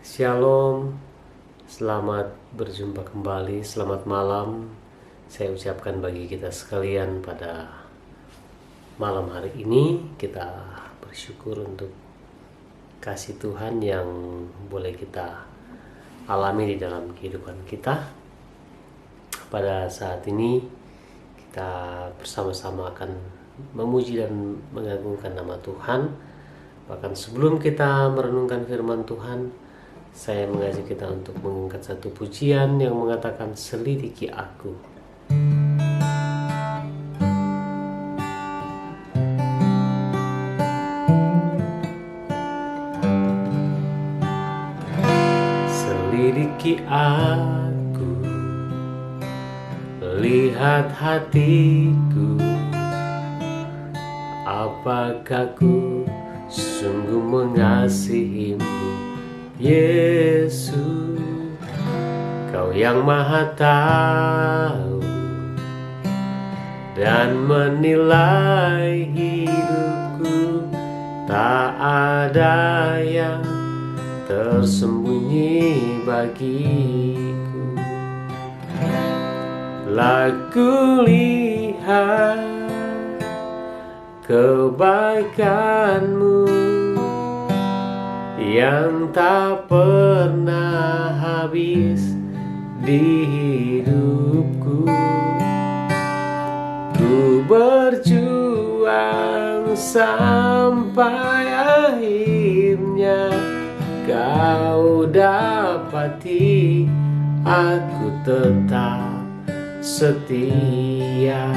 Shalom, selamat berjumpa kembali, selamat malam. Saya ucapkan bagi kita sekalian pada malam hari ini. Kita bersyukur untuk kasih Tuhan yang boleh kita alami di dalam kehidupan kita. Pada saat ini kita bersama-sama akan memuji dan mengagungkan nama Tuhan. Bahkan sebelum kita merenungkan firman Tuhan, saya mengajak kita untuk mengangkat satu pujian yang mengatakan selidiki aku. Selidiki aku, lihat hatiku, apakah ku sungguh mengasihimu, Yesus, Kau yang Maha Tahu dan menilai hidupku. Tak ada yang tersembunyi bagiku. Laku lihat kebaikan-Mu yang tak pernah habis di hidupku. Ku berjuang sampai akhirnya Kau dapati aku tetap setia.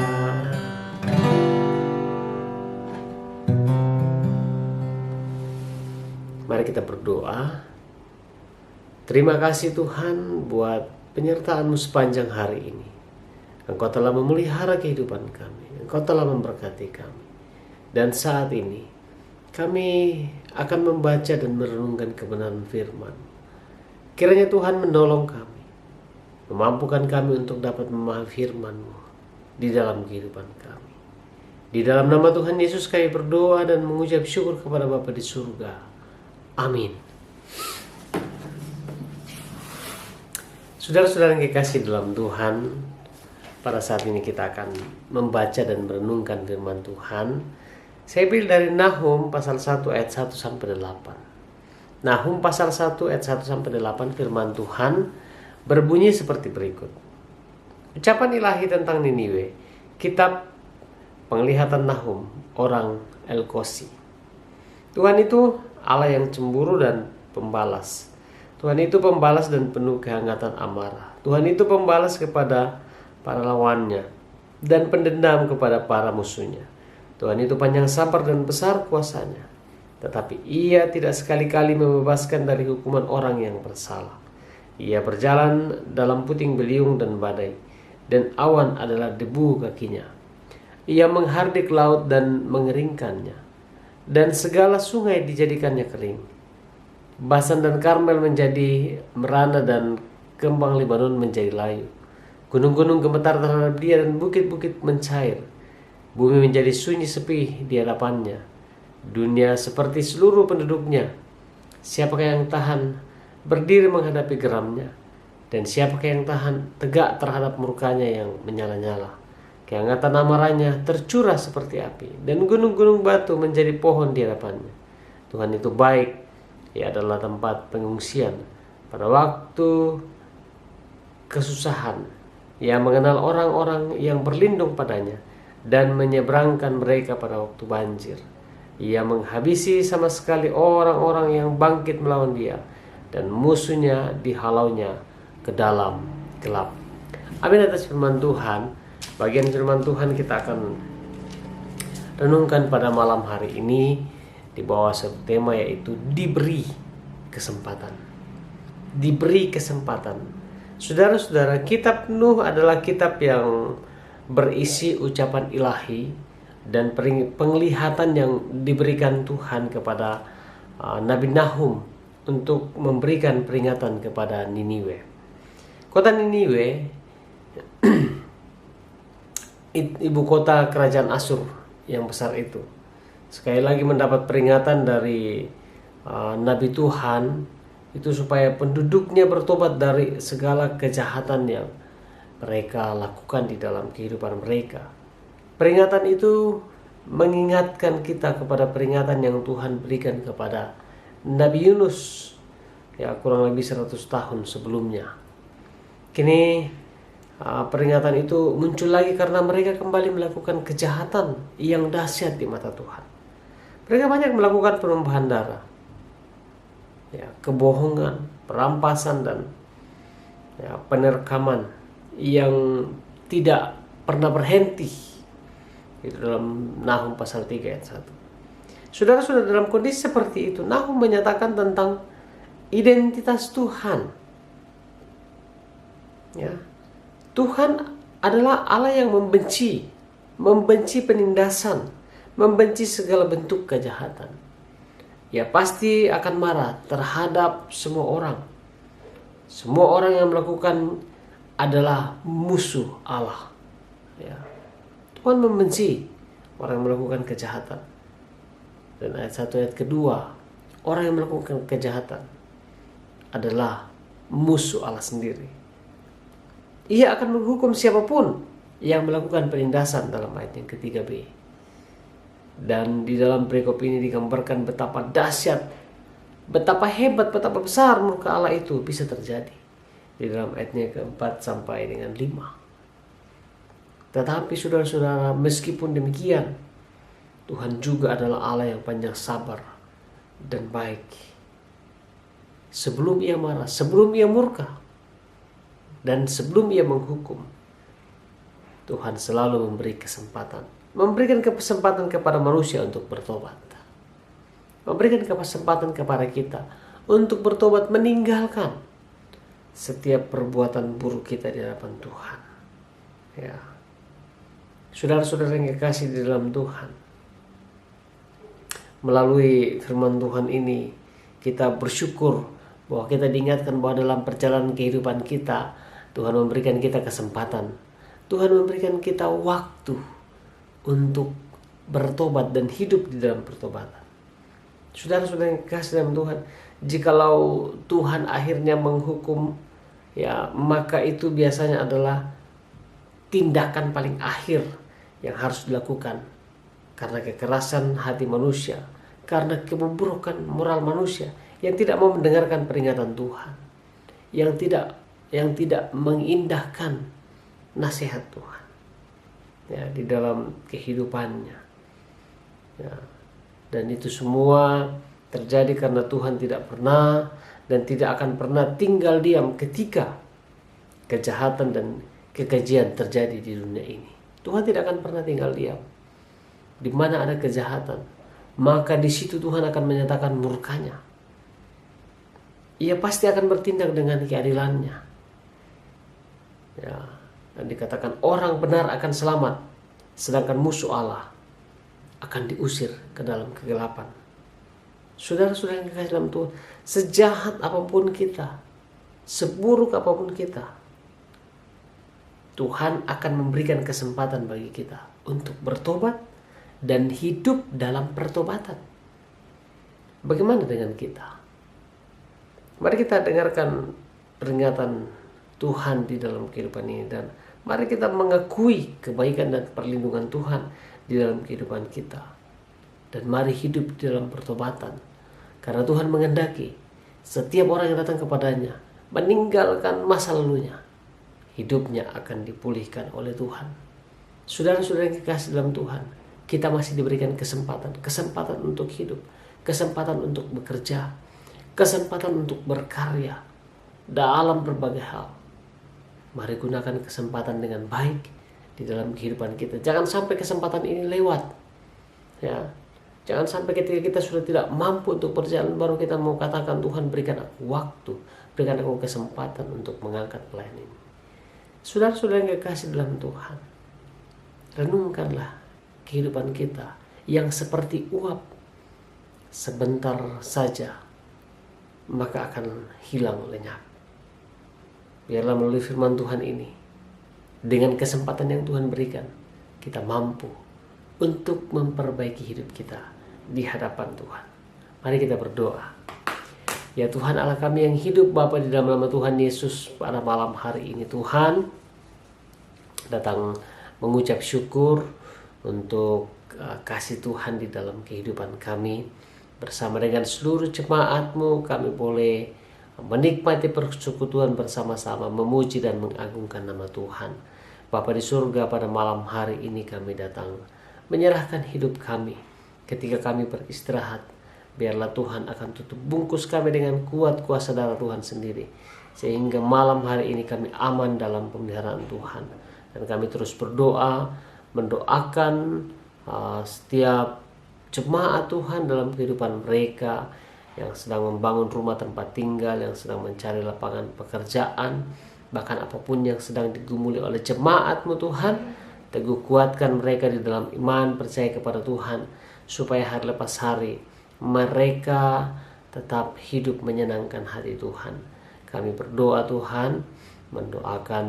Mari kita berdoa. Terima kasih Tuhan buat penyertaan-Mu sepanjang hari ini. Engkau telah memelihara kehidupan kami. Engkau telah memberkati kami. Dan saat ini kami akan membaca dan merenungkan kebenaran firman. Kiranya Tuhan menolong kami, memampukan kami untuk dapat memahami firman-Mu di dalam kehidupan kami. Di dalam nama Tuhan Yesus kami berdoa dan mengucap syukur kepada Bapa di surga. Amin. Saudara-saudara yang kekasih dalam Tuhan, pada saat ini kita akan membaca dan merenungkan firman Tuhan. Saya pilih dari Nahum pasal 1 ayat 1 sampai 8. Nahum pasal 1 ayat 1 sampai 8, firman Tuhan berbunyi seperti berikut. Ucapan ilahi tentang Niniwe, kitab penglihatan Nahum, orang El-Kosi. Tuhan itu Allah yang cemburu dan pembalas. Tuhan itu pembalas dan penuh kehangatan amarah. Tuhan itu pembalas kepada para lawannya dan pendendam kepada para musuhnya. Tuhan itu panjang sabar dan besar kuasanya, tetapi Ia tidak sekali-kali membebaskan dari hukuman orang yang bersalah. Ia berjalan dalam puting beliung dan badai, dan awan adalah debu kakinya. Ia menghardik laut dan mengeringkannya, dan segala sungai dijadikannya kering. Basan dan Karmel menjadi merana dan kembang Libanon menjadi layu. Gunung-gunung gemetar terhadap Dia dan bukit-bukit mencair. Bumi menjadi sunyi sepi di hadapannya. Dunia seperti seluruh penduduknya. Siapakah yang tahan berdiri menghadapi geramnya? Dan siapakah yang tahan tegak terhadap murkanya yang menyala-nyala? Kehangatan amarahnya tercurah seperti api, dan gunung-gunung batu menjadi pohon di hadapannya. Tuhan itu baik, Ia adalah tempat pengungsian pada waktu kesusahan. Ia mengenal orang-orang yang berlindung padanya dan menyeberangkan mereka pada waktu banjir. Ia menghabisi sama sekali orang-orang yang bangkit melawan Dia, dan musuhnya dihalaunya ke dalam gelap. Amin atas firman Tuhan. Bagian firman Tuhan kita akan renungkan pada malam hari ini di bawah satu tema, yaitu diberi kesempatan. Diberi kesempatan. Saudara-saudara, kitab Nuh adalah kitab yang berisi ucapan ilahi dan penglihatan yang diberikan Tuhan kepada Nabi Nahum untuk memberikan peringatan kepada Niniwe. Kota Niniwe ibu kota kerajaan Asyur yang besar itu, sekali lagi mendapat peringatan dari Nabi Tuhan Itu supaya penduduknya bertobat dari segala kejahatan yang mereka lakukan di dalam kehidupan mereka. Peringatan itu mengingatkan kita kepada peringatan yang Tuhan berikan kepada Nabi Yunus, ya, kurang lebih 100 tahun sebelumnya. Kini peringatan itu muncul lagi karena mereka kembali melakukan kejahatan yang dahsyat di mata Tuhan. Mereka banyak melakukan penumpahan darah, ya, kebohongan, perampasan, dan ya, penerkaman yang tidak pernah berhenti. Itu dalam Nahum pasal 3 ayat 1. Saudara-saudara, dalam kondisi seperti itu, Nahum menyatakan tentang identitas Tuhan. Ya, Tuhan adalah Allah yang membenci penindasan, membenci segala bentuk kejahatan. Ya, pasti akan marah terhadap semua orang. Semua orang yang melakukan adalah musuh Allah. Ya. Tuhan membenci orang yang melakukan kejahatan. Dan ayat 1 ayat kedua, orang yang melakukan kejahatan adalah musuh Allah sendiri. Ia akan menghukum siapapun yang melakukan penindasan dalam ayat yang ketiga B. Dan di dalam perikop ini digambarkan betapa dahsyat, betapa hebat, betapa besar murka Allah itu bisa terjadi di dalam ayatnya keempat sampai dengan 5. Tetapi saudara-saudara, meskipun demikian, Tuhan juga adalah Allah yang panjang sabar dan baik. Sebelum ia marah, sebelum ia murka, dan sebelum ia menghukum, Tuhan selalu memberi kesempatan, memberikan kesempatan kepada manusia untuk bertobat, memberikan kesempatan kepada kita untuk bertobat, meninggalkan setiap perbuatan buruk kita di hadapan Tuhan. Ya, saudara-saudara yang kekasih di dalam Tuhan, melalui firman Tuhan ini kita bersyukur bahwa kita diingatkan bahwa dalam perjalanan kehidupan kita, Tuhan memberikan kita kesempatan, Tuhan memberikan kita waktu untuk bertobat dan hidup di dalam pertobatan. Saudara-saudara yang kekasih dalam Tuhan, jikalau Tuhan akhirnya menghukum, ya, maka itu biasanya adalah tindakan paling akhir yang harus dilakukan karena kekerasan hati manusia, karena keburukan moral manusia yang tidak mau mendengarkan peringatan Tuhan, yang tidak mengindahkan nasihat Tuhan, ya, di dalam kehidupannya. Ya, dan itu semua terjadi karena Tuhan tidak pernah dan tidak akan pernah tinggal diam ketika kejahatan dan kekejian terjadi di dunia ini. Tuhan tidak akan pernah tinggal diam. Di mana ada kejahatan, maka di situ Tuhan akan menyatakan murkanya. Ia pasti akan bertindak dengan keadilannya. Ya, dan dikatakan orang benar akan selamat, sedangkan musuh Allah akan diusir ke dalam kegelapan. Saudara-saudara yang dikasih dalam Tuhan, sejahat apapun kita, seburuk apapun kita, Tuhan akan memberikan kesempatan bagi kita untuk bertobat dan hidup dalam pertobatan. Bagaimana dengan kita? Mari kita dengarkan peringatan Tuhan di dalam kehidupan ini, dan mari kita mengakui kebaikan dan perlindungan Tuhan di dalam kehidupan kita. Dan mari hidup di dalam pertobatan, karena Tuhan menghendaki setiap orang yang datang kepadanya meninggalkan masa lalunya, hidupnya akan dipulihkan oleh Tuhan. Saudara-saudara yang kekasih dalam Tuhan, kita masih diberikan kesempatan untuk hidup, kesempatan untuk bekerja, kesempatan untuk berkarya dalam berbagai hal. Mari gunakan kesempatan dengan baik di dalam kehidupan kita. Jangan sampai kesempatan ini lewat. Ya, jangan sampai ketika kita sudah tidak mampu untuk berjalan, baru kita mau katakan, Tuhan berikan aku waktu, berikan aku kesempatan untuk mengangkat pelayanan ini. Saudara-saudara yang kekasih dalam Tuhan, renungkanlah kehidupan kita yang seperti uap, sebentar saja maka akan hilang lenyap. Biarlah melalui firman Tuhan ini, dengan kesempatan yang Tuhan berikan, kita mampu untuk memperbaiki hidup kita di hadapan Tuhan. Mari kita berdoa. Ya Tuhan Allah kami yang hidup Bapa, di dalam nama Tuhan Yesus, pada malam hari ini Tuhan datang mengucap syukur untuk kasih Tuhan di dalam kehidupan kami. Bersama dengan seluruh jemaat-Mu kami boleh menikmati persekutuan bersama-sama, memuji dan mengagungkan nama Tuhan. Bapa di surga, pada malam hari ini kami datang menyerahkan hidup kami. Ketika kami beristirahat, biarlah Tuhan akan tutup bungkus kami dengan kuat kuasa darah Tuhan sendiri, sehingga malam hari ini kami aman dalam pemeliharaan Tuhan. Dan kami terus berdoa, mendoakan setiap jemaat Tuhan dalam kehidupan mereka yang sedang membangun rumah tempat tinggal, yang sedang mencari lapangan pekerjaan, bahkan apapun yang sedang digumuli oleh jemaat-Mu Tuhan. Teguh kuatkan mereka di dalam iman, percaya kepada Tuhan, supaya hari lepas hari mereka tetap hidup menyenangkan hati Tuhan. Kami berdoa Tuhan, mendoakan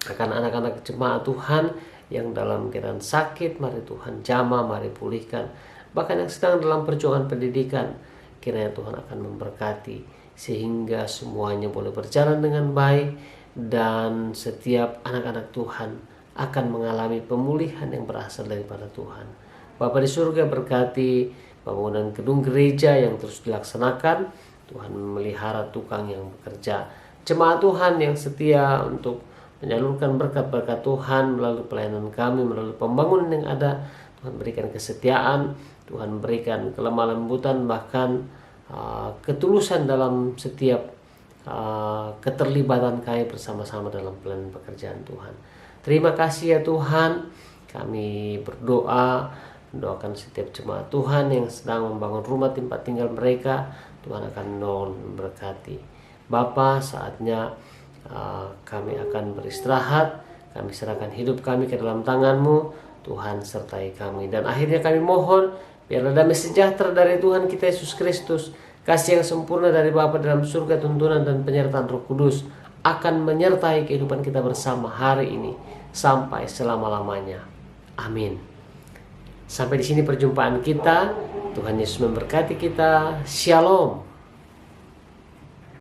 akan anak-anak jemaat Tuhan yang dalam keadaan sakit, mari Tuhan jamah, mari pulihkan. Bahkan yang sedang dalam perjuangan pendidikan, kiranya Tuhan akan memberkati sehingga semuanya boleh berjalan dengan baik, dan setiap anak-anak Tuhan akan mengalami pemulihan yang berasal daripada Tuhan. Bapa di surga, berkati pembangunan gedung gereja yang terus dilaksanakan. Tuhan memelihara tukang yang bekerja, jemaat Tuhan yang setia untuk menyalurkan berkat-berkat Tuhan melalui pelayanan kami, melalui pembangunan yang ada. Tuhan berikan kesetiaan, Tuhan berikan kelemah lembutan, bahkan ketulusan dalam setiap keterlibatan kami bersama-sama dalam pelayanan pekerjaan Tuhan. Terima kasih ya Tuhan. Kami berdoa, mendoakan setiap jemaat Tuhan yang sedang membangun rumah tempat tinggal mereka. Tuhan akan memberkati. Bapa, saatnya kami akan beristirahat. Kami serahkan hidup kami ke dalam tangan-Mu. Tuhan sertai kami. Dan akhirnya kami mohon, biarlah damai sejahtera dari Tuhan kita Yesus Kristus, kasih yang sempurna dari Bapa dalam surga, tuntunan dan penyertaan Roh Kudus akan menyertai kehidupan kita bersama hari ini sampai selama-lamanya. Amin. Sampai di sini perjumpaan kita. Tuhan Yesus memberkati kita. Shalom.